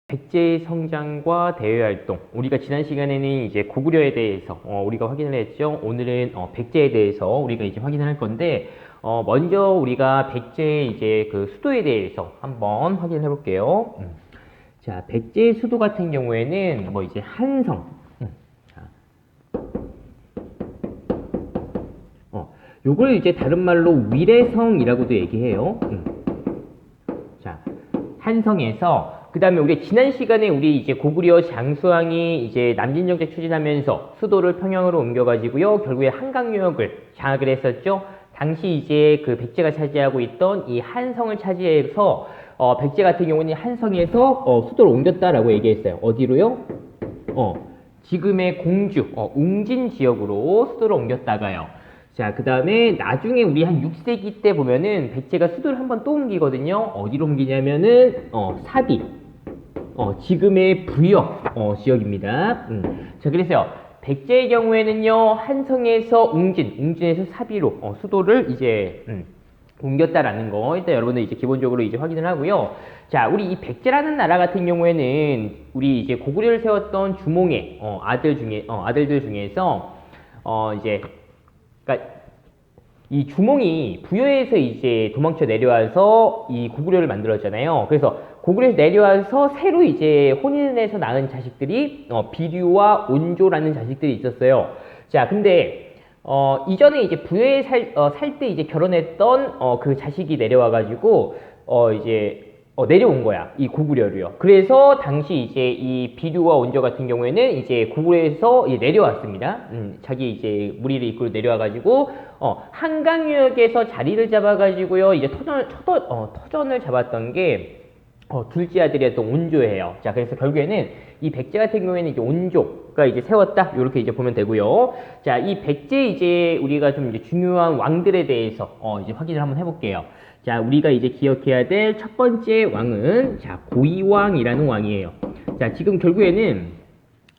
백제의 성장과 대외활동. 우리가 지난 시간에는 이제 고구려에 대해서 우리가 확인을 했죠. 오늘은 백제에 대해서 우리가 이제 확인을 할 건데, 먼저 우리가 백제의 이제 그 수도에 대해서 한번 확인을 해볼게요. 자, 백제의 수도 같은 경우에는 뭐 이제 한성. 자, 요걸 이제 다른 말로 위례성이라고도 얘기해요. 자, 한성에서 그 다음에 우리 지난 시간에 우리 이제 고구려 장수왕이 이제 남진정책 추진하면서 수도를 평양으로 옮겨가지고요. 결국에 한강유역을 장악을 했었죠. 당시 이제 그 백제가 차지하고 있던 이 한성을 차지해서 백제 같은 경우는 한성에서 수도를 옮겼다라고 얘기했어요. 어디로요? 지금의 공주, 웅진 지역으로 수도를 옮겼다가요. 자, 그 다음에 나중에 우리 한 6세기 때 보면은 백제가 수도를 한번 또 옮기거든요. 어디로 옮기냐면은 사비, 지금의 부역 지역입니다. 자, 그래서 백제의 경우에는요, 한성에서 웅진에서 사비로 수도를 이제 옮겼다라는 거 일단 여러분들 이제 기본적으로 이제 확인을 하고요. 자, 우리 이 백제라는 나라 같은 경우에는 우리 이제 고구려를 세웠던 주몽의 아들들 중에서 이제 그러니까 이 주몽이 부여에서 이제 도망쳐 내려와서 이 고구려를 만들었잖아요. 그래서 고구려에서 내려와서 새로 이제 혼인해서 낳은 자식들이 비류와 온조라는 자식들이 있었어요. 자, 근데 이전에 이제 부여에 살 때 이제 결혼했던 그 자식이 내려와가지고 이제 내려온 거야. 이 고구려로요. 그래서 당시 이제 이 비류와 온조 같은 경우에는 이제 고구려에서 이제 내려왔습니다. 자기 이제 무리를 이끌고 내려와가지고 한강유역에서 자리를 잡아가지고요. 이제 터전을 잡았던 게 둘째 아들이었던 온조예요. 자, 그래서 결국에는 이 백제 같은 경우에는 이제 온조가 이제 세웠다. 이렇게 이제 보면 되고요. 자, 이 백제 이제 우리가 좀 이제 중요한 왕들에 대해서 이제 확인을 한번 해볼게요. 자, 우리가 이제 기억해야 될 첫 번째 왕은 자, 고이왕이라는 왕이에요. 자, 지금 결국에는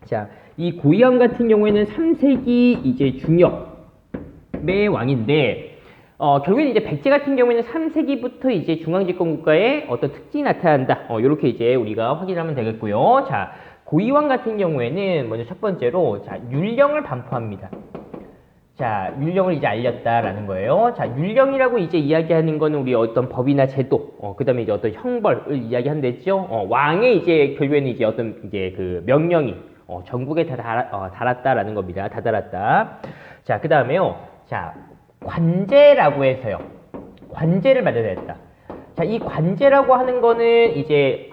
자, 이 고이왕 같은 경우에는 3세기 이제 중엽의 왕인데 결국에는 이제 백제 같은 경우에는 3세기부터 이제 중앙집권 국가의 어떤 특징이 나타난다. 이렇게 이제 우리가 확인하면 되겠고요. 자, 고이왕 같은 경우에는 먼저 첫 번째로 자, 율령을 반포합니다. 자, 율령을 이제 알렸다라는 거예요. 자, 율령이라고 이제 이야기하는 거는 우리 어떤 법이나 제도, 그 다음에 이제 어떤 형벌을 이야기한댔죠. 왕의 이제 결국에는 이제 어떤 이제 그 명령이 전국에 다 달았다라는 겁니다. 다 달았다. 자, 그 다음에요. 자, 관제라고 해서요. 관제를 마련했다. 자, 이 관제라고 하는 거는 이제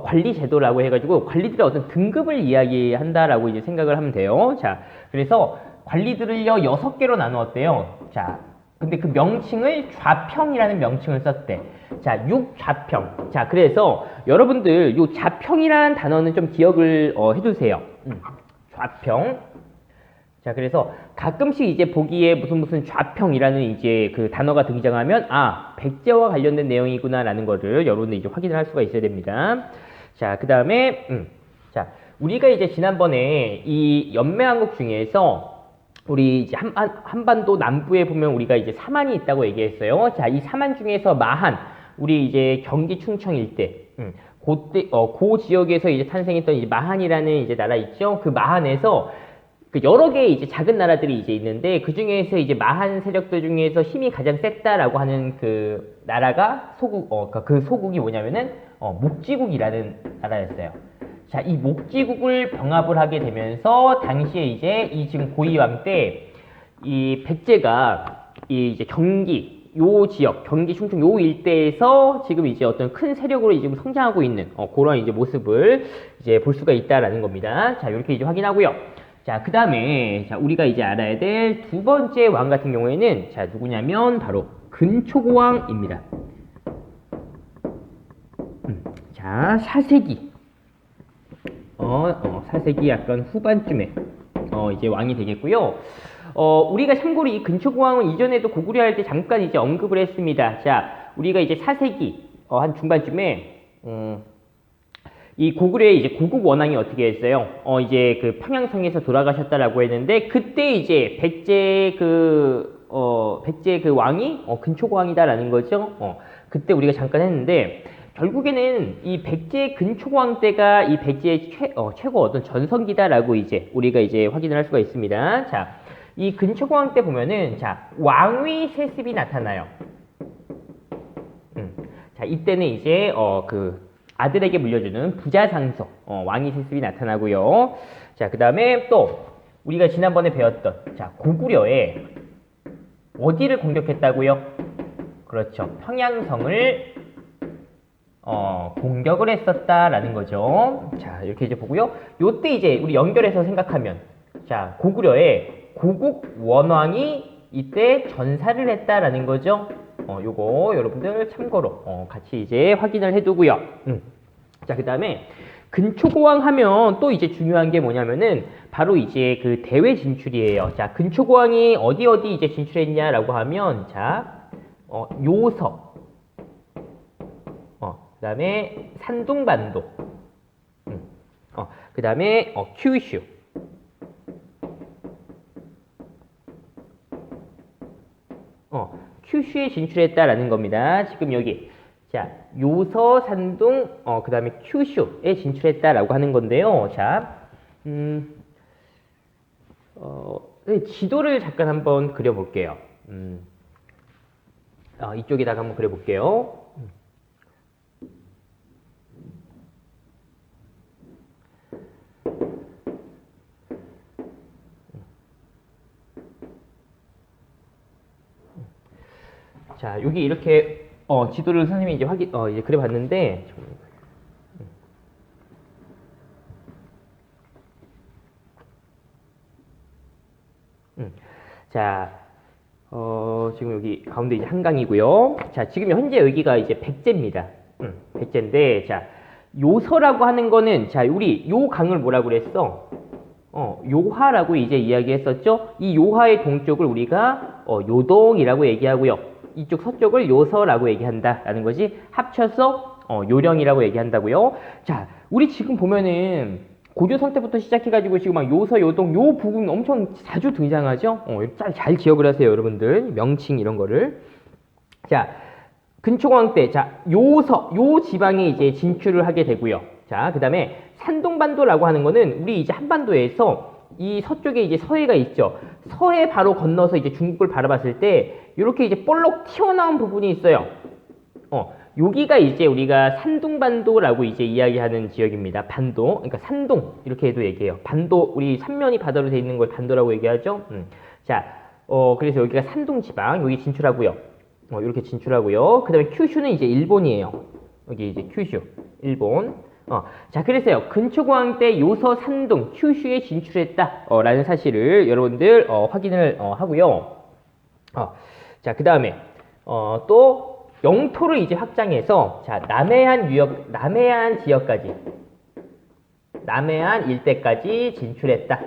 관리 제도라고 해가지고 관리들의 어떤 등급을 이야기한다라고 이제 생각을 하면 돼요. 자, 그래서 관리들을요 6개로 나누었대요. 자, 근데 그 명칭을 좌평이라는 명칭을 썼대. 자, 6좌평. 자, 그래서 여러분들 요 좌평이라는 단어는 좀 기억을 해두세요. 좌평. 자, 그래서 가끔씩 이제 보기에 무슨 좌평이라는 이제 그 단어가 등장하면 백제와 관련된 내용이구나라는 거를 여러분들 이제 확인을 할 수가 있어야 됩니다. 자, 그 다음에 자, 우리가 이제 지난번에 이 연맹왕국 중에서 우리 이제 한반도 남부에 보면 우리가 이제 사만이 있다고 얘기했어요. 자, 이 사만 중에서 마한, 우리 이제 경기 충청 일대, 그 지역에서 이제 탄생했던 이제 마한이라는 이제 나라 있죠. 그 마한에서 그 여러 개의 이제 작은 나라들이 이제 있는데 그 중에서 이제 마한 세력들 중에서 힘이 가장 셌다라고 하는 그 나라가 그 소국이 뭐냐면은 목지국이라는 나라였어요. 자, 이 목지국을 병합을 하게 되면서 당시에 이제 이 지금 고이왕 때 이 백제가 이 이제 경기 요 지역 경기 충청 요 일대에서 지금 이제 어떤 큰 세력으로 이제 성장하고 있는 그런 이제 모습을 이제 볼 수가 있다라는 겁니다. 자, 이렇게 이제 확인하고요. 자, 그 다음에 자, 우리가 이제 알아야 될 두 번째 왕 같은 경우에는 자, 누구냐면 바로 근초고왕입니다. 자, 4세기 4세기 약간 후반쯤에 이제 왕이 되겠고요. 우리가 참고로 이 근초고왕은 이전에도 고구려 할 때 잠깐 이제 언급을 했습니다. 자, 우리가 이제 4세기 한 중반쯤에 이 고구려의 이제 고국 원왕이 어떻게 했어요? 이제 그 평양성에서 돌아가셨다라고 했는데 그때 이제 백제 그 왕이 근초고왕이다라는 거죠. 그때 우리가 잠깐 했는데 결국에는 이 백제 근초고왕 때가 이 백제의 최고 어떤 전성기다라고 이제 우리가 이제 확인을 할 수가 있습니다. 자, 이 근초고왕 때 보면은 자, 왕위 세습이 나타나요. 자, 이때는 이제 그 아들에게 물려주는 부자상속 왕위 세습이 나타나고요. 자, 그다음에 또 우리가 지난번에 배웠던 자, 고구려에 어디를 공격했다고요? 그렇죠. 평양성을 공격을 했었다라는 거죠. 자, 이렇게 이제 보고요. 요때 이제 우리 연결해서 생각하면 자, 고구려의 고국 원왕이 이때 전사를 했다라는 거죠. 요거 여러분들 참고로 같이 이제 확인을 해두고요. 자, 그다음에 근초고왕 하면 또 이제 중요한 게 뭐냐면은 바로 이제 그 대외 진출이에요. 자, 근초고왕이 어디 이제 진출했냐라고 하면 자, 요서, 그다음에 산둥반도, 그다음에 큐슈. 큐슈에 진출했다라는 겁니다. 지금 여기 자, 요서, 산둥, 그 다음에 큐슈에 진출했다라고 하는 건데요. 자, 지도를 잠깐 한번 그려볼게요. 이쪽에다가 한번 그려볼게요. 자, 여기 이렇게 지도를 선생님이 이제 이제 그려봤는데, 자, 지금 여기 가운데 이제 한강이고요. 자, 지금 현재 여기가 이제 백제입니다. 백제인데, 자, 요서라고 하는 거는, 자, 우리 요 강을 뭐라고 그랬어? 요하라고 이제 이야기했었죠? 이 요하의 동쪽을 우리가 요동이라고 얘기하고요. 이쪽 서쪽을 요서라고 얘기한다라는 거지. 합쳐서 요령이라고 얘기한다고요. 자, 우리 지금 보면은 고조선 때부터 시작해가지고 지금 막 요서, 요동, 요 부분 엄청 자주 등장하죠. 잘 기억을 하세요, 여러분들. 명칭 이런 거를. 자, 근초고왕 때, 자, 요서, 요 지방에 이제 진출을 하게 되고요. 자, 그 다음에 산동반도라고 하는 거는 우리 이제 한반도에서 이 서쪽에 이제 서해가 있죠. 서해 바로 건너서 이제 중국을 바라봤을 때 이렇게 이제 볼록 튀어나온 부분이 있어요. 여기가 이제 우리가 산둥반도라고 이제 이야기하는 지역입니다. 반도, 그러니까 산동 이렇게 해도 얘기해요. 반도, 우리 삼면이 바다로 돼 있는 걸 반도라고 얘기하죠. 자, 그래서 여기가 산동 지방 여기 진출하고요. 이렇게 진출하고요. 그 다음에 큐슈는 이제 일본이에요. 여기 이제 큐슈, 일본. 자, 그래서요. 근초고왕 때 요서, 산둥, 큐슈에 진출했다. 라는 사실을 여러분들 확인을 하고요. 자, 그 다음에 또 영토를 이제 확장해서 자, 남해안 지역까지, 남해안 일대까지 진출했다.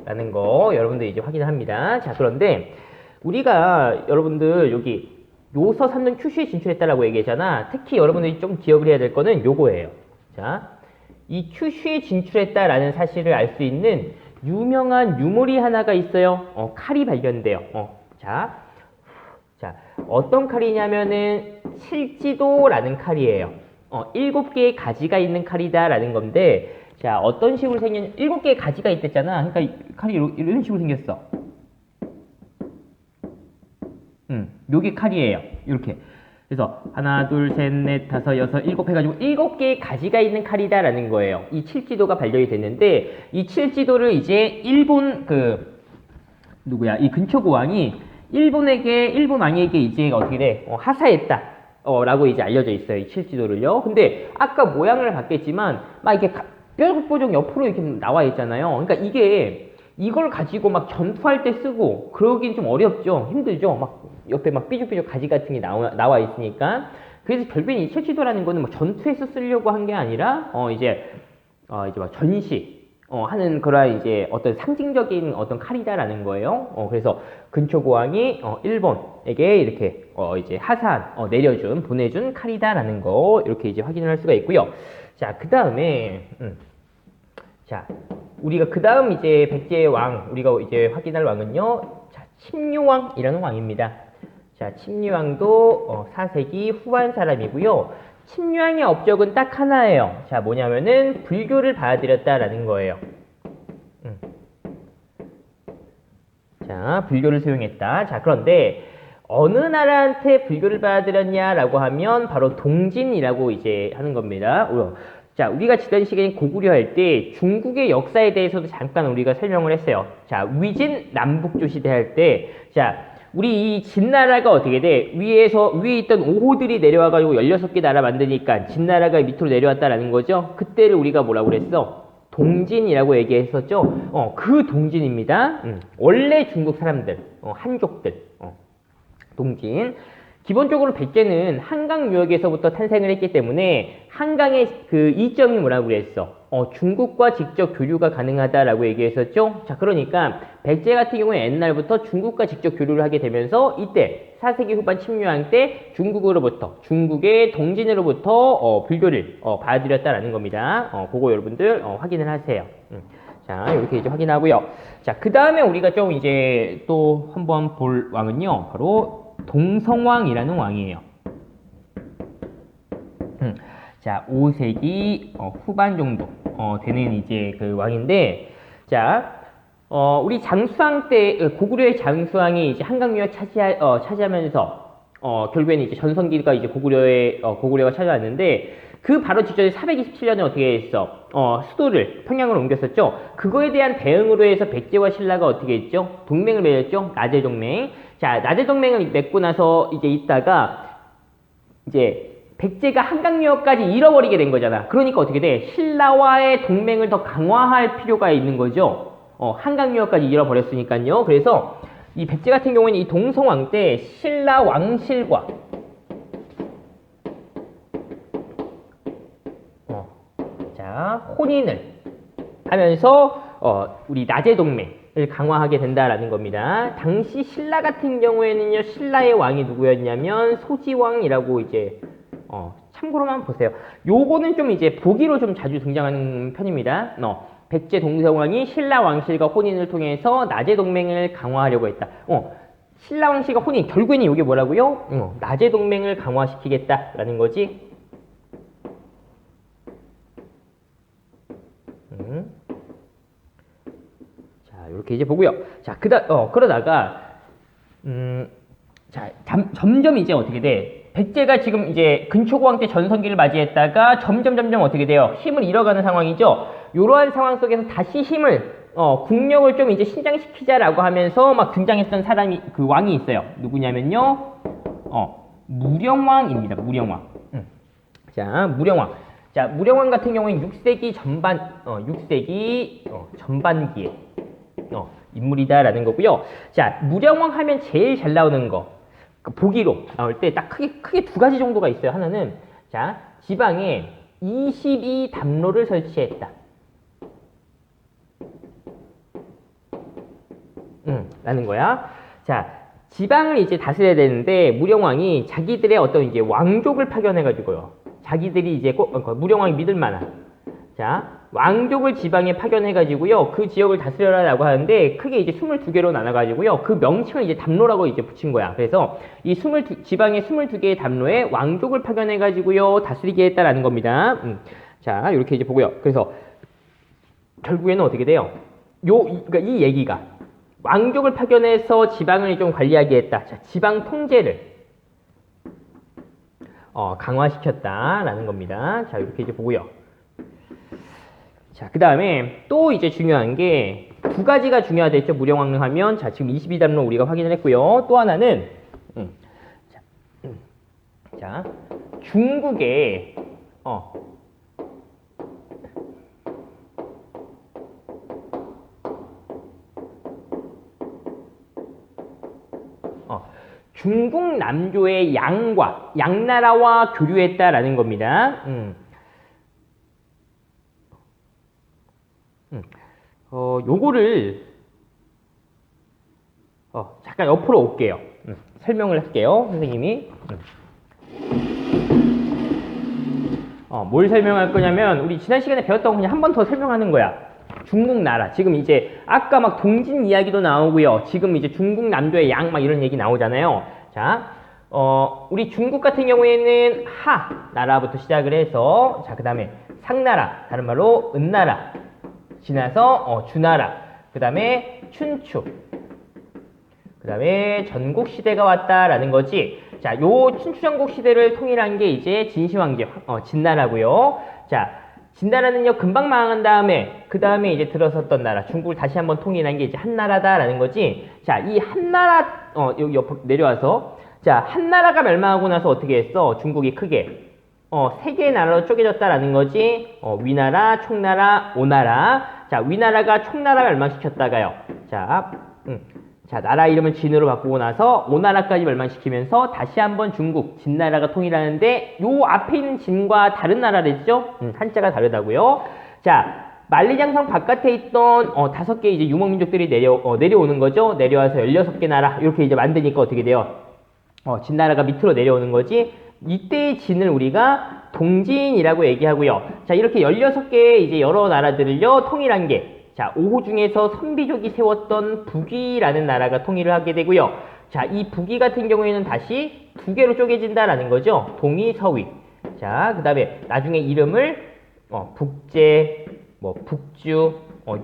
라는 거 여러분들 이제 확인을 합니다. 자, 그런데 우리가 여러분들 여기 요서, 산둥, 큐슈에 진출했다라고 얘기했잖아. 특히 여러분들이 좀 기억을 해야 될 거는 요거예요. 자, 이 큐슈에 진출했다라는 사실을 알 수 있는 유명한 유물이 하나가 있어요. 칼이 발견돼요. 자, 어떤 칼이냐면은 칠지도라는 칼이에요. 7개의 가지가 있는 칼이다라는 건데, 자, 어떤 식으로 생긴 7개의 가지가 있댔잖아. 그러니까 칼이 이런 식으로 생겼어. 요게 칼이에요. 이렇게. 그래서 하나, 둘, 셋, 넷, 다섯, 여섯, 일곱 해가지고 7개의 가지가 있는 칼이다라는 거예요. 이 칠지도가 발견이 됐는데, 이 칠지도를 이제 일본 이 근초고왕이 일본 왕에게 이제 어떻게 돼? 하사했다. 라고 이제 알려져 있어요. 이 칠지도를요. 근데 아까 모양을 봤겠지만 막 이렇게 뾰족뾰족 옆으로 이렇게 나와 있잖아요. 그러니까 이걸 가지고 막 전투할 때 쓰고 그러긴 좀 어렵죠. 힘들죠. 막 옆에 막 삐죽삐죽 가지 같은 게 나와 있으니까. 그래서 결국엔 이 칠지도라는 거는 뭐 전투에서 쓰려고 한 게 아니라 이제 막 전시 하는 그런 이제 어떤 상징적인 어떤 칼이다라는 거예요. 그래서 근초고왕이 일본에게 이렇게 이제 보내준 칼이다라는 거 이렇게 이제 확인을 할 수가 있고요. 자, 그 다음에 자, 우리가 그 다음 이제 백제의 왕 우리가 이제 확인할 왕은요. 자, 침류왕이라는 왕입니다. 자, 침류왕도 4세기 후반 사람이고요. 침략의 업적은 딱 하나예요. 자, 뭐냐면은 불교를 받아들였다라는 거예요. 자, 불교를 수용했다. 자, 그런데 어느 나라한테 불교를 받아들였냐라고 하면 바로 동진이라고 이제 하는 겁니다. 자, 우리가 지난 시간에 고구려 할 때 중국의 역사에 대해서도 잠깐 우리가 설명을 했어요. 자, 위진 남북조시대 할 때, 자, 우리 이 진나라가 어떻게 돼? 위에 있던 오호들이 내려와가지고 16개 나라 만드니까 진나라가 밑으로 내려왔다라는 거죠. 그때를 우리가 뭐라고 그랬어? 동진이라고 얘기했었죠. 그 동진입니다. 원래 중국 사람들, 한족들, 동진. 기본적으로 백제는 한강 유역에서부터 탄생을 했기 때문에 한강의 그 이점이 뭐라고 그랬어? 중국과 직접 교류가 가능하다라고 얘기했었죠. 자, 그러니까 백제 같은 경우에 옛날부터 중국과 직접 교류를 하게 되면서 이때 4세기 후반 침유한 때 중국의 동진으로부터 불교를 받아들였다라는 겁니다. 그거 여러분들 확인을 하세요. 자, 이렇게 이제 확인하고요. 자, 그 다음에 우리가 좀 이제 또 한번 볼 왕은요, 바로 동성왕이라는 왕이에요. 자, 5세기 후반 정도 되는 이제 그 왕인데, 자, 우리 장수왕 때 고구려의 장수왕이 이제 한강 유역 차지하면서 결국에는 이제 전성기가 이제 고구려가 찾아왔는데, 그 바로 직전에 427년에 어떻게 했어? 수도를 평양으로 옮겼었죠. 그거에 대한 대응으로 해서 백제와 신라가 어떻게 했죠? 동맹을 맺었죠. 나제 동맹. 자, 나제 동맹을 맺고 나서 이제 있다가 이제 백제가 한강유역까지 잃어버리게 된 거잖아. 그러니까 어떻게 돼? 신라와의 동맹을 더 강화할 필요가 있는 거죠. 한강유역까지 잃어버렸으니까요. 그래서 이 백제 같은 경우에는 이 동성왕 때 신라 왕실과 혼인을 하면서 우리 나제 동맹을 강화하게 된다라는 겁니다. 당시 신라 같은 경우에는요, 신라의 왕이 누구였냐면 소지왕이라고 이제 참고로만 보세요. 요거는 좀 이제 보기로 좀 자주 등장하는 편입니다. 백제 동성왕이 신라 왕실과 혼인을 통해서 나제 동맹을 강화하려고 했다. 신라 왕실과 혼인, 결국에는 이게 뭐라고요? 나제 동맹을 강화시키겠다라는 거지. 자, 이렇게 이제 보고요. 자, 그러다가 자, 점점 이제 어떻게 돼? 백제가 지금 이제 근초고왕 때 전성기를 맞이했다가 점점 어떻게 돼요? 힘을 잃어가는 상황이죠. 이러한 상황 속에서 다시 국력을 좀 이제 신장시키자라고 하면서 막 등장했던 사람이, 그 왕이 있어요. 누구냐면요, 무령왕입니다. 무령왕. 자, 무령왕. 자, 무령왕 같은 경우는 6세기 전반기에 인물이다라는 거고요. 자, 무령왕 하면 제일 잘 나오는 거, 보기로 나올 때 딱 크게 두 가지 정도가 있어요. 하나는, 자, 지방에 22담로를 설치했다. 라는 거야. 자, 지방을 이제 다스려야 되는데 무령왕이 자기들의 어떤 이제 왕족을 파견해가지고요. 자기들이 이제 무령왕이 믿을 만한, 자, 왕족을 지방에 파견해가지고요. 그 지역을 다스려라라고 하는데 크게 이제 22개로 나눠가지고요. 그 명칭을 이제 담로라고 이제 붙인 거야. 그래서 이 지방의 22개의 담로에 왕족을 파견해가지고요. 다스리게 했다라는 겁니다. 자, 이렇게 이제 보고요. 그래서 결국에는 어떻게 돼요? 그러니까 이 얘기가 왕족을 파견해서 지방을 좀 관리하게 했다. 자, 지방 통제를 강화시켰다라는 겁니다. 자, 이렇게 이제 보고요. 자, 그 다음에 또 이제 중요한 게 두 가지가 중요하겠죠. 무령왕릉 하면. 자, 지금 22담로 우리가 확인을 했고요. 또 하나는, 자, 중국의, 중국 남조의 양나라와 교류했다라는 겁니다. 요거를 잠깐 옆으로 올게요. 설명을 할게요, 선생님이. 뭘 설명할 거냐면 우리 지난 시간에 배웠던 거 그냥 한 번 더 설명하는 거야. 중국 나라. 지금 이제 아까 막 동진 이야기도 나오고요. 지금 이제 중국 남조의 양 막 이런 얘기 나오잖아요. 자, 우리 중국 같은 경우에는 하 나라부터 시작을 해서 자, 그 다음에 상나라, 다른 말로 은나라 지나서 주나라, 그 다음에 춘추, 그 다음에 전국시대가 왔다라는 거지. 자, 요 춘추전국시대를 통일한 게 이제 진시황제, 진나라고요. 자, 진나라는요, 금방 망한 다음에, 그 다음에 이제 들어섰던 나라, 중국을 다시 한번 통일한 게 이제 한나라다라는 거지. 자, 이 한나라, 여기 옆 내려와서, 자, 한나라가 멸망하고 나서 어떻게 했어? 중국이 크게. 세 개의 나라로 쪼개졌다라는 거지. 위나라, 총나라, 오나라. 자, 위나라가 총나라를 멸망시켰다가요. 자, 자, 나라 이름을 진으로 바꾸고 나서 오나라까지 멸망시키면서 다시 한번 중국, 진나라가 통일하는데 요 앞에 있는 진과 다른 나라랬죠? 한자가 다르다고요. 자, 만리장성 바깥에 있던 5개 이제 유목민족들이 내려오는 거죠. 내려와서 16개 나라 이렇게 이제 만드니까 어떻게 돼요? 진나라가 밑으로 내려오는 거지. 이때의 진을 우리가 동진이라고 얘기하고요. 자, 이렇게 16개의 이제 여러 나라들을요 통일한 게, 자, 5호 중에서 선비족이 세웠던 북위라는 나라가 통일을 하게 되고요. 자, 이 북위 같은 경우에는 다시 두 개로 쪼개진다라는 거죠. 동위, 서위. 자, 그 다음에 나중에 이름을 북제, 북주,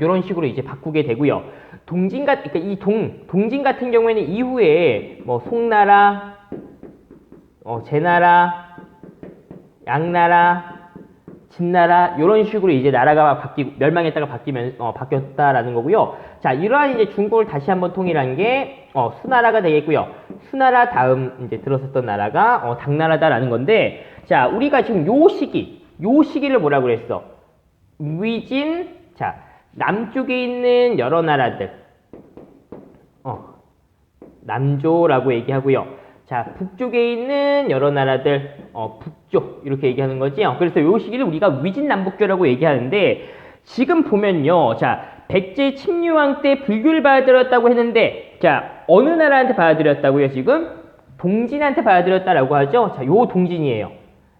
이런 식으로 이제 바꾸게 되고요. 그러니까 이 동진 같은 경우에는 이후에 송나라, 제나라, 양나라, 진나라 이런 식으로 이제 나라가 멸망했다가 바뀌었다라는 거고요. 자, 이러한 이제 중국을 다시 한번 통일한 게 수나라가 되겠고요. 수나라 다음 이제 들어섰던 나라가 당나라다라는 건데, 자, 우리가 지금 요 시기를 뭐라고 그랬어? 위진. 자, 남쪽에 있는 여러 나라들 남조라고 얘기하고요. 자, 북쪽에 있는 여러 나라들, 북쪽, 이렇게 얘기하는 거지요. 그래서 요 시기를 우리가 위진남북조라고 얘기하는데, 지금 보면요. 자, 백제 침류왕 때 불교를 받아들였다고 했는데, 자, 어느 나라한테 받아들였다고요, 지금? 동진한테 받아들였다라고 하죠. 자, 요 동진이에요.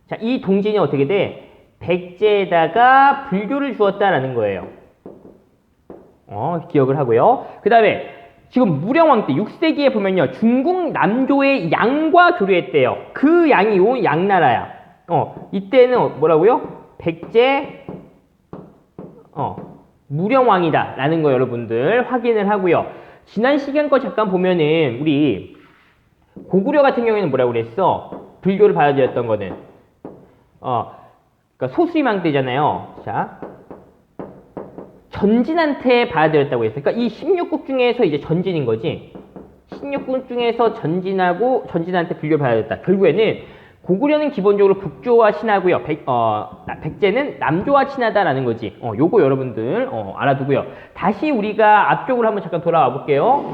자, 이 동진이 어떻게 돼? 백제에다가 불교를 주었다라는 거예요. 기억을 하고요. 그 다음에, 지금 무령왕 때 6세기에 보면요, 중국 남조의 양과 교류했대요. 그 양이 요 양나라야. 이때는 뭐라고요? 백제 무령왕이다 라는 거 여러분들 확인을 하고요. 지난 시간 거 잠깐 보면은 우리 고구려 같은 경우에는 뭐라고 그랬어? 불교를 받아들였던 거는 그러니까 소수임왕 때잖아요. 자, 전진한테 받아들였다고 했어요. 그러니까 이 16국 중에서 이제 전진인 거지. 16국 중에서 전진한테 불교를 받아들였다. 결국에는 고구려는 기본적으로 북조와 친하고요. 백제는 남조와 친하다라는 거지. 요거 여러분들 알아두고요. 다시 우리가 앞쪽으로 한번 잠깐 돌아와 볼게요.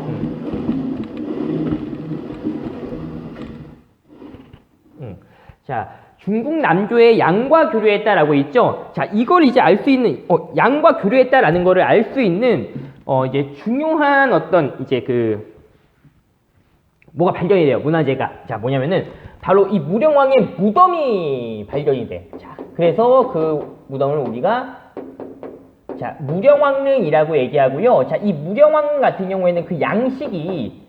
자, 중국 남조의 양과 교류했다라고 있죠. 자, 이걸 이제 알 수 있는 양과 교류했다라는 거를 알 수 있는 이제 중요한 어떤 이제 뭐가 발견이 돼요. 문화재가. 자, 뭐냐면은 바로 이 무령왕의 무덤이 발견이 돼. 자, 그래서 그 무덤을 우리가 자, 무령왕릉이라고 얘기하고요. 자, 이 무령왕릉 같은 경우에는 그 양식이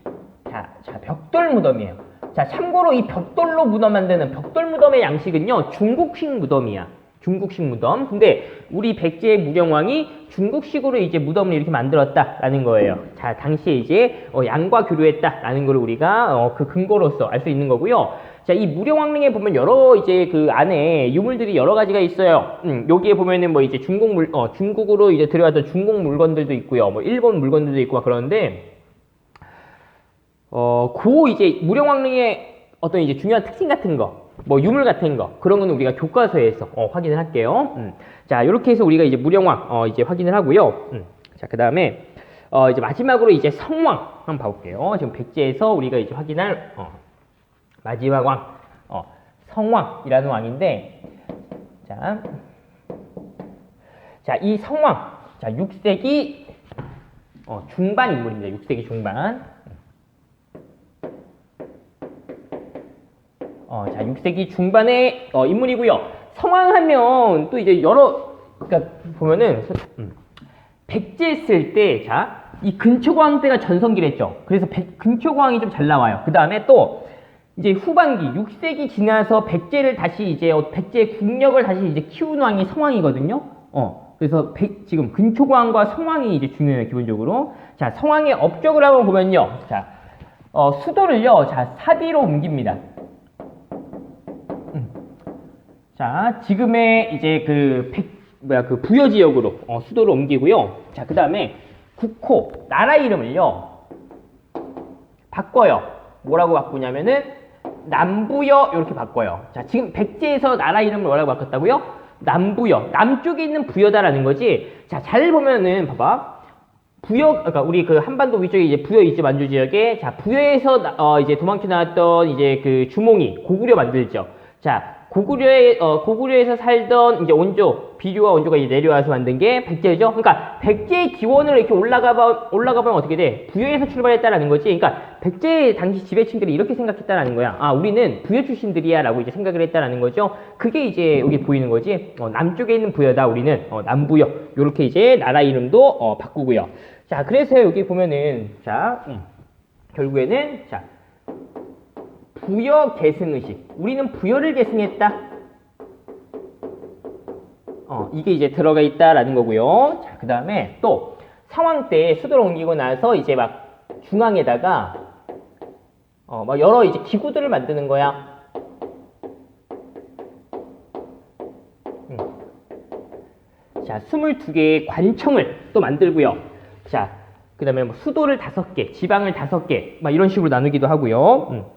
자, 벽돌 무덤이에요. 자, 참고로 이 벽돌로 무덤 만드는 벽돌 무덤의 양식은요, 중국식 무덤이야. 중국식 무덤. 근데 우리 백제의 무령왕이 중국식으로 이제 무덤을 이렇게 만들었다라는 거예요. 자, 당시에 이제 양과 교류했다라는 걸 우리가 그 근거로서 알 수 있는 거고요. 자, 이 무령왕릉에 보면 여러 이제 그 안에 유물들이 여러 가지가 있어요. 여기에 보면은 뭐 이제 중국으로 이제 들여왔던 중국 물건들도 있고요. 뭐 일본 물건들도 있고 막 그러는데, 이제 무령왕릉의 어떤 이제 중요한 특징 같은 거, 뭐 유물 같은 거, 그런 거는 우리가 교과서에서 확인을 할게요. 자, 이렇게 해서 우리가 이제 무령왕 이제 확인을 하고요. 자, 그 다음에 이제 마지막으로 이제 성왕 한번 봐볼게요. 지금 백제에서 우리가 이제 확인할 마지막 왕, 성왕이라는 왕인데, 자, 이 성왕, 자, 6세기 중반 인물입니다. 6세기 중반. 자, 6세기 중반의 인물이고요. 성왕하면 또 이제 그러니까 보면은 백제 쓸 때, 자, 이 근초광 때가 전성기랬죠. 그래서 근초광이 좀 잘 나와요. 그 다음에 또 이제 후반기 6세기 지나서 백제를 다시 이제 백제의 국력을 다시 이제 키운 왕이 성왕이거든요. 그래서 지금 근초고왕과 성왕이 이제 중요해요, 기본적으로. 자, 성왕의 업적을 한번 보면요. 자, 수도를요, 자, 사비로 옮깁니다. 자, 지금의 이제 그 부여 지역으로 수도를 옮기고요. 자, 그 다음에 국호, 나라 이름을요, 바꿔요. 뭐라고 바꾸냐면은 남부여 이렇게 바꿔요. 자, 지금 백제에서 나라 이름을 뭐라고 바꿨다고요? 남부여. 남쪽에 있는 부여다라는 거지. 자, 잘 보면은 봐봐. 부여, 그러니까 우리 그 한반도 위쪽에 이제 부여 있지, 만주 지역에. 자, 부여에서 이제 도망쳐 나왔던 이제 그 주몽이 고구려 만들죠. 자, 고구려에서 살던 이제 원조, 비교와 원조가 이제 내려와서 만든 게 백제죠. 그러니까 백제의 기원으로 이렇게 올라가보면 어떻게 돼? 부여에서 출발했다라는 거지. 그러니까 백제 당시 지배층들이 이렇게 생각했다라는 거야. 아, 우리는 부여 출신들이야라고 이제 생각을 했다라는 거죠. 그게 이제 여기 보이는 거지. 남쪽에 있는 부여다. 우리는 남부여. 요렇게 이제 나라 이름도 바꾸고요. 자, 그래서 여기 보면은 자, 결국에는 자. 부여 계승의식. 우리는 부여를 계승했다. 이게 이제 들어가 있다라는 거고요. 자, 그 다음에 또 상황 때 수도를 옮기고 나서 이제 막 중앙에다가 막 여러 이제 기구들을 만드는 거야. 자, 22개의 관청을 또 만들고요. 자, 그 다음에 뭐 수도를 5개, 지방을 5개, 막 이런 식으로 나누기도 하고요.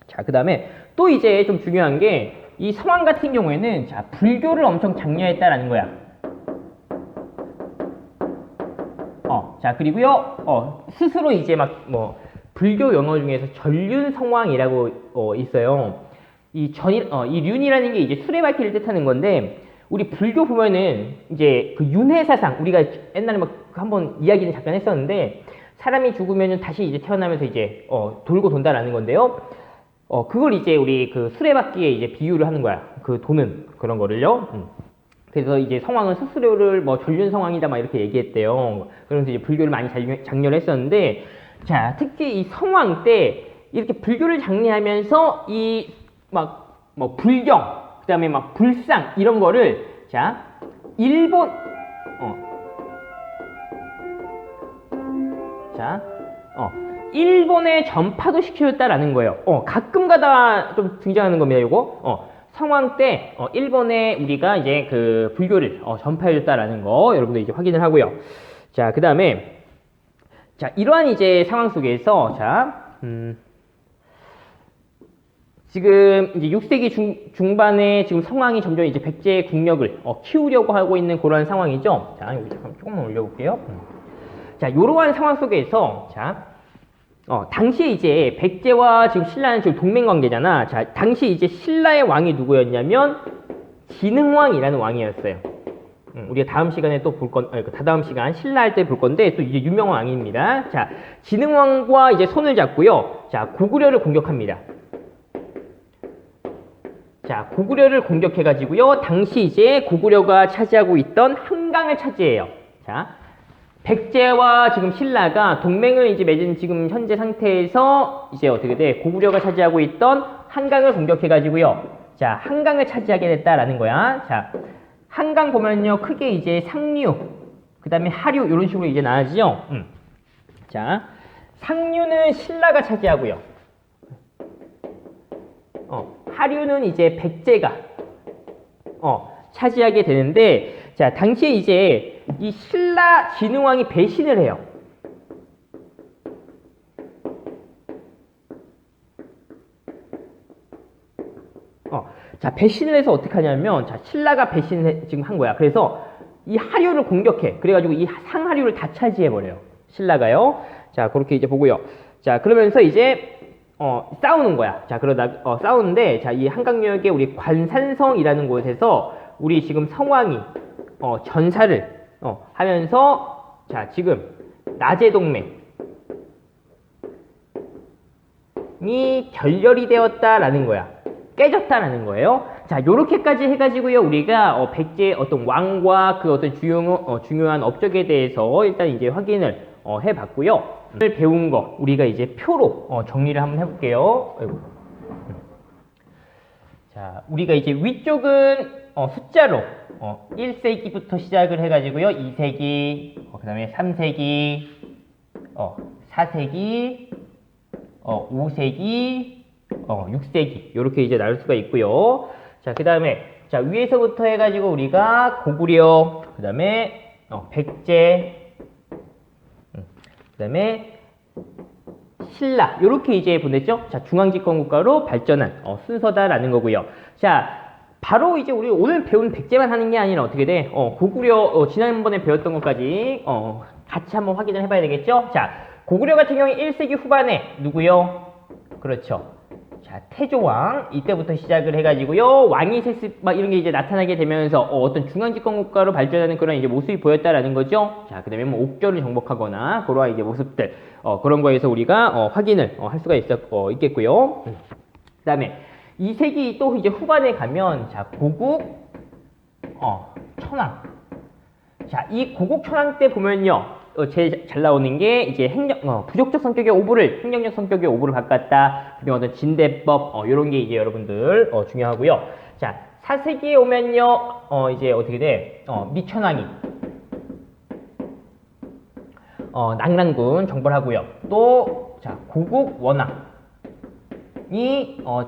자, 그 다음에 또 이제 좀 중요한 게 이 성왕 같은 경우에는 자, 불교를 엄청 장려했다라는 거야. 자, 그리고요, 스스로 이제 막 뭐 불교 용어 중에서 전륜성왕이라고 있어요. 이 륜이라는 게 이제 수레바퀴를 뜻하는 건데, 우리 불교 보면은 이제 그 윤회사상, 우리가 옛날에 막 한번 이야기는 잠깐 했었는데, 사람이 죽으면은 다시 이제 태어나면서 이제 돌고 돈다라는 건데요. 그걸 이제 우리 그 수레바퀴에 이제 비유를 하는 거야. 그 도는 그런 거를요. 그래서 이제 성왕은 스스로를 뭐 전륜성왕이다 막 이렇게 얘기했대요. 그러면서 이제 불교를 많이 장려를 했었는데, 자, 특히 이 성왕 때 이렇게 불교를 장려하면서 이 막 뭐 불경, 그 다음에 막 불상 이런 거를 자, 일본 일본에 전파도 시켜줬다라는 거예요. 가끔가다 좀 등장하는 겁니다, 이거. 성왕 때 일본에 우리가 이제 그 불교를 전파해줬다라는 거 여러분들 이제 확인을 하고요. 자, 그 다음에 자, 이러한 이제 상황 속에서 자, 지금 이제 6세기 중반에 지금 성왕이 점점 이제 백제의 국력을 키우려고 하고 있는 그런 상황이죠. 자, 여기 잠깐 조금만 올려볼게요. 자, 이러한 상황 속에서 자, 당시에 이제 백제와 지금 신라는 지금 동맹 관계잖아. 자, 당시 이제 신라의 왕이 누구였냐면 진흥왕이라는 왕이었어요. 우리가 다음 시간에 또 다다음 시간 신라 할 때 볼 건데 또 이제 유명한 왕입니다. 자, 진흥왕과 이제 손을 잡고요. 자, 고구려를 공격합니다. 자, 고구려를 공격해가지고요. 당시 이제 고구려가 차지하고 있던 한강을 차지해요. 자, 백제와 지금 신라가 동맹을 이제 맺은 지금 현재 상태에서 이제 어떻게 돼? 고구려가 차지하고 있던 한강을 공격해가지고요. 자, 한강을 차지하게 됐다라는 거야. 자, 한강 보면요. 크게 이제 상류, 그 다음에 하류, 이런 식으로 이제 나눠지죠. 자, 상류는 신라가 차지하고요. 하류는 이제 백제가, 차지하게 되는데, 자, 당시에 이제 이 신라 진흥왕이 배신을 해요. 자, 배신을 해서 어떻게 하냐면, 자, 신라가 배신을 지금 한 거야. 그래서 이 하류를 공격해. 그래가지고 이 상하류를 다 차지해버려요. 신라가요. 자, 그렇게 이제 보고요. 자, 그러면서 이제, 싸우는 거야. 자, 그러다, 싸우는데, 자, 이 한강역에 우리 관산성이라는 곳에서 우리 지금 성왕이, 전사를, 하면서, 자, 지금, 나제동맹이 결렬이 되었다라는 거야. 깨졌다라는 거예요. 자, 요렇게까지 해가지고요, 우리가, 백제의 어떤 왕과 그 어떤 중요한 업적에 대해서 일단 이제 확인을, 해봤고요. 오늘 배운 거, 우리가 이제 표로, 정리를 한번 해볼게요. 아이고. 자, 우리가 이제 위쪽은 숫자로 1세기부터 시작을 해가지고요. 2세기, 그 다음에 3세기, 4세기, 5세기, 6세기 이렇게 이제 나눌 수가 있고요. 자, 그 다음에 자 위에서부터 해가지고 우리가 고구려, 그 다음에 백제, 그 다음에 신라 이렇게 이제 보냈죠. 자, 중앙집권국가로 발전한 순서다라는 거고요. 자, 바로 이제 우리 오늘 배운 백제만 하는 게 아니라 어떻게 돼? 고구려 지난번에 배웠던 것까지 같이 한번 확인을 해봐야 되겠죠. 자, 고구려 같은 경우에 1세기 후반에 누구요? 그렇죠. 자, 태조왕 이때부터 시작을 해가지고요. 왕위 세습 막 이런 게 이제 나타나게 되면서 어떤 중앙집권국가로 발전하는 그런 이제 모습이 보였다라는 거죠. 자, 그다음에 뭐 옥저를 정복하거나 그러한 이제 모습들 그런 거에서 우리가 확인을 할 수가 있겠고요. 그다음에 2세기 또 이제 후반에 가면 자, 고국 천황. 자, 이 고국 천황 때 보면요. 제일 잘 나오는 게 이제 부족적 성격의 오보를 행정적 성격의 오보를 바꿨다. 그리고 어떤 진대법 이런 게 이제 여러분들 중요하고요. 자, 4세기에 오면요. 이제 어떻게 돼? 미천왕이 낙랑군 정벌 하고요. 또 자, 고국 원왕이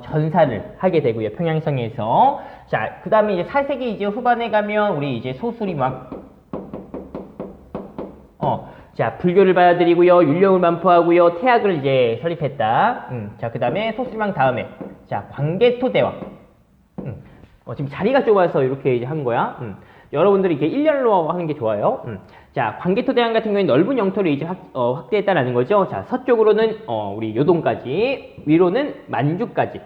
전사를 하게 되고요. 평양성에서. 자, 그다음에 이제 4세기 이제 후반에 가면 우리 이제 소술이 막 자, 불교를 받아들이고요. 율령을 반포하고요. 태학을 이제 설립했다. 자, 그 다음에 소술망 다음에 자, 광개토대왕. 지금 자리가 좁아서 이렇게 이제 한 거야. 여러분들이 이렇게 일렬로 하는 게 좋아요. 자, 광개토대왕 같은 경우에 넓은 영토를 이제 확대했다라는 거죠. 자, 서쪽으로는 우리 요동까지, 위로는 만주까지.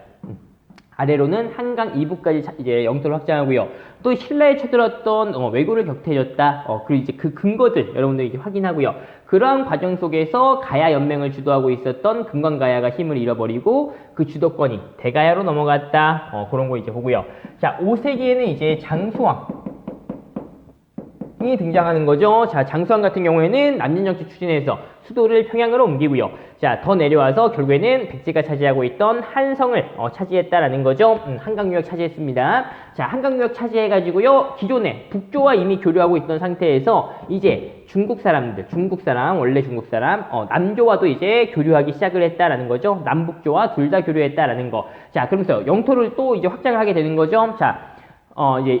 아래로는 한강 이북까지 이제 영토를 확장하고요. 또 신라에 쳐들었던 왜구를 격퇴해줬다. 그리고 이제 그 근거들 여러분들이 이제 확인하고요. 그러한 과정 속에서 가야 연맹을 주도하고 있었던 금관가야가 힘을 잃어버리고 그 주도권이 대가야로 넘어갔다. 그런 거 이제 보고요. 자, 5세기에는 이제 장수왕. 이 등장하는 거죠. 자, 장수왕 같은 경우에는 남진정치 추진해서 수도를 평양으로 옮기고요. 자, 더 내려와서 결국에는 백제가 차지하고 있던 한성을 차지했다라는 거죠. 한강유역 차지했습니다. 자, 한강유역 차지해가지고요. 기존에 북조와 이미 교류하고 있던 상태에서 이제 중국 사람, 원래 중국 사람, 남조와도 이제 교류하기 시작을 했다라는 거죠. 남북조와 둘 다 교류했다라는 거. 자, 그러면서 영토를 또 이제 확장을 하게 되는 거죠. 자, 이제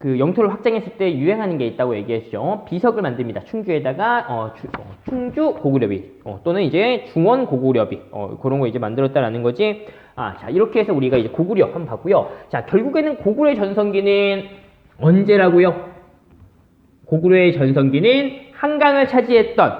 그 영토를 확장했을 때 유행하는 게 있다고 얘기했죠. 비석을 만듭니다. 충주에다가 충주 고구려비 또는 이제 중원 고구려비 그런 거 이제 만들었다라는 거지. 자, 이렇게 해서 우리가 이제 고구려 한번 봤고요. 자, 결국에는 고구려의 전성기는 언제라고요? 고구려의 전성기는 한강을 차지했던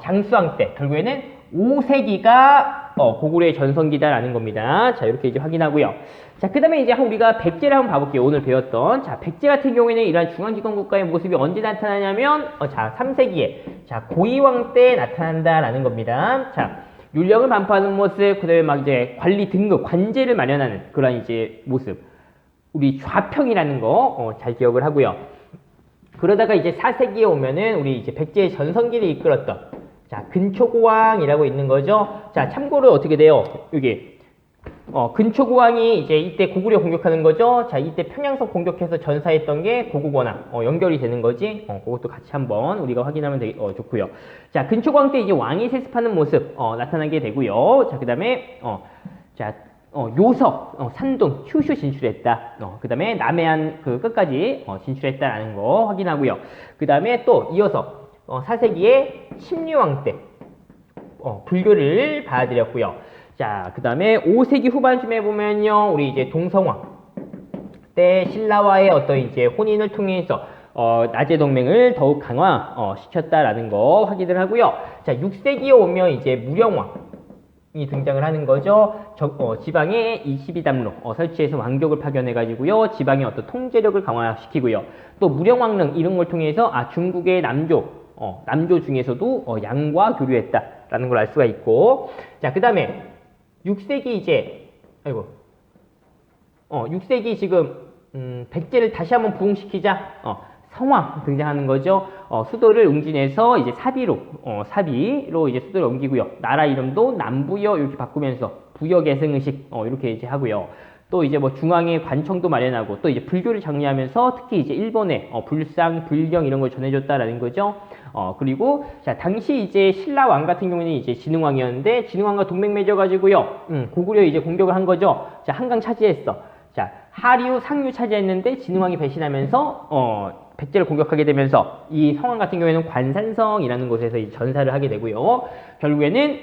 장수왕 때, 결국에는 5세기가 고구려의 전성기다라는 겁니다. 자, 이렇게 이제 확인하고요. 자, 그 다음에 이제 우리가 백제를 한번 봐볼게요. 오늘 배웠던. 자, 백제 같은 경우에는 이러한 중앙집권국가의 모습이 언제 나타나냐면, 자, 3세기에, 자, 고이왕 때 나타난다라는 겁니다. 자, 율령을 반포하는 모습, 그 다음에 막 이제 관리 등급, 관제를 마련하는 그런 이제 모습. 우리 좌평이라는 거, 잘 기억을 하고요. 그러다가 이제 4세기에 오면은 우리 이제 백제의 전성기를 이끌었던, 자, 근초고왕이라고 있는 거죠. 자, 참고로 어떻게 돼요? 여기. 근초고왕이 이제 이때 고구려 공격하는 거죠. 자, 이때 평양성 공격해서 전사했던 게 고국원왕 연결이 되는 거지. 그것도 같이 한번 우리가 확인하면 좋고요. 자, 근초고왕 때 이제 왕이 세습하는 모습 나타나게 되고요. 자, 그다음에 자, 요석, 산둥, 휴슈 진출했다. 그 다음에 남해안 그 끝까지 진출했다라는 거 확인하고요. 그 다음에 또 이어서 4세기에 침류왕 때 불교를 받아들였고요. 자, 그 다음에 5세기 후반쯤에 보면요, 우리 이제 동성왕 때 신라와의 어떤 이제 혼인을 통해서 나제 동맹을 더욱 강화 시켰다라는 거 확인을 하고요. 자, 6세기에 오면 이제 무령왕이 등장을 하는 거죠. 지방에 22담로 설치해서 왕족을 파견해가지고요, 지방의 어떤 통제력을 강화시키고요. 또 무령왕릉 이런 걸 통해서 중국의 남조 중에서도 양과 교류했다라는 걸 알 수가 있고, 자, 그 다음에 6세기 이제 6세기 지금 백제를 다시 한번 부흥시키자 성왕 등장하는 거죠. 수도를 웅진에서 이제 사비로 이제 수도를 옮기고요. 나라 이름도 남부여 이렇게 바꾸면서 부여 계승의식 이렇게 이제 하고요. 또 이제 뭐 중앙에 관청도 마련하고 또 이제 불교를 정리하면서 특히 이제 일본에 불상, 불경 이런 걸 전해줬다라는 거죠. 그리고 자 당시 이제 신라 왕 같은 경우는 이제 진흥왕이었는데 진흥왕과 동맹 맺어가지고요. 고구려 이제 공격을 한 거죠. 자 한강 차지했어. 자 하류, 상류 차지했는데 진흥왕이 배신하면서 백제를 공격하게 되면서 이 성왕 같은 경우에는 관산성이라는 곳에서 이제 전사를 하게 되고요. 결국에는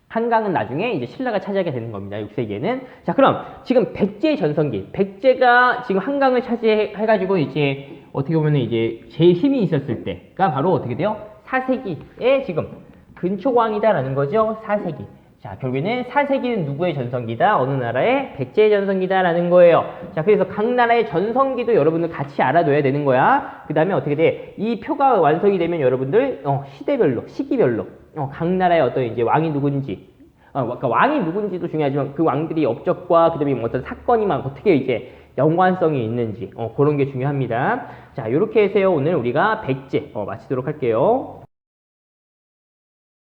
한강은 나중에 이제 신라가 차지하게 되는 겁니다. 6세기에는. 자, 그럼 지금 백제 전성기. 백제가 지금 한강을 차지해가지고 이제 어떻게 보면은 이제 제일 힘이 있었을 때가 바로 어떻게 돼요? 4세기에 지금 근초광이다라는 거죠. 4세기. 자, 결국에는 4세기는 누구의 전성기다? 어느 나라의? 백제의 전성기다라는 거예요. 자, 그래서 각 나라의 전성기도 여러분들 같이 알아둬야 되는 거야. 그 다음에 어떻게 돼? 이 표가 완성이 되면 여러분들 시대별로, 시기별로 각 나라의 어떤 이제 왕이 누군지, 그러니까 왕이 누군지도 중요하지만 그 왕들이 업적과 그다음에 뭐 어떤 사건이 막 어떻게 이제 연관성이 있는지 그런 게 중요합니다. 자, 이렇게 해서요 오늘 우리가 백제 마치도록 할게요.